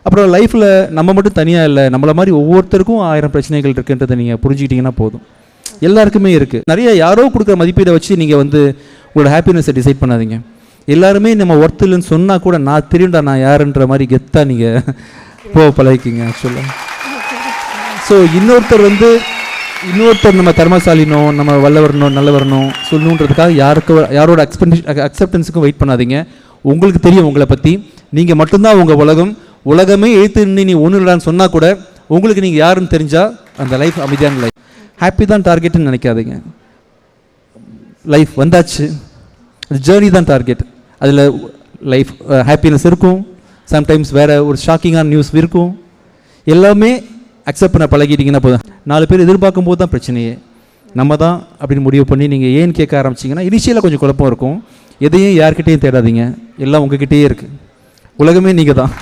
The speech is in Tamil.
அப்புறம் லைஃப்பில் நம்ம மட்டும் தனியாக இல்லை, நம்மளை மாதிரி ஒவ்வொருத்தருக்கும் 1000 பிரச்சனைகள் இருக்குன்றதை நீங்கள் புரிஞ்சுக்கிட்டிங்கன்னா போதும். எல்லாருக்குமே இருக்குது. நிறைய யாரோ கொடுக்குற மதிப்பீடை வச்சு நீங்கள் வந்து உங்களோட ஹாப்பினஸை டிசைட் பண்ணாதீங்க. எல்லாருமே நம்ம ஒர்த் இல்லைன்னு சொன்னால் கூட நான் தெரியும்டா நான் யாருன்ற மாதிரி கெத்தாக நீங்கள் பழகிக்கிங்க ஆக்சுவலாக. ஸோ இன்னொருத்தர் நம்ம திறமசாலினோ நம்ம வல்லவரணும் நல்லவரணும் சொல்லணுன்றதுக்காக யாரோட அக்செப்டன்ஸுக்கும் வெயிட் பண்ணாதீங்க. உங்களுக்கு தெரியும் உங்களை பற்றி, நீங்கள் மட்டும்தான் உங்கள் உலகமே எழுத்து நீ ஒன்றும் இல்லைன்னு சொன்னால் கூட உங்களுக்கு நீங்கள் யாருன்னு தெரிஞ்சால் அந்த லைஃப் அமைதியான லைஃப். ஹாப்பி தான் டார்கெட்டுன்னு நினைக்காதீங்க. லைஃப் வந்தாச்சு, அது ஜேர்னி தான் டார்கெட். அதில் லைஃப் ஹாப்பினஸ் இருக்கும், சம்டைம்ஸ் வேறு ஒரு ஷாக்கிங்கான நியூஸ் இருக்கும். எல்லாமே அக்செப்ட் பண்ண பழகிட்டிங்கன்னா போதும். 4 பேர் எதிர்பார்க்கும் போது தான் பிரச்சனையே. நம்ம தான் அப்படின்னு முடிவு பண்ணி நீங்கள் ஏன்னு கேட்க ஆரம்பிச்சிங்கன்னா இனிஷியலாக கொஞ்சம் குழப்பம் இருக்கும். எதையும் யார்கிட்டையும் தேடாதீங்க, எல்லாம் உங்ககிட்டயே இருக்குது. உலகமே நீங்கள் தான்.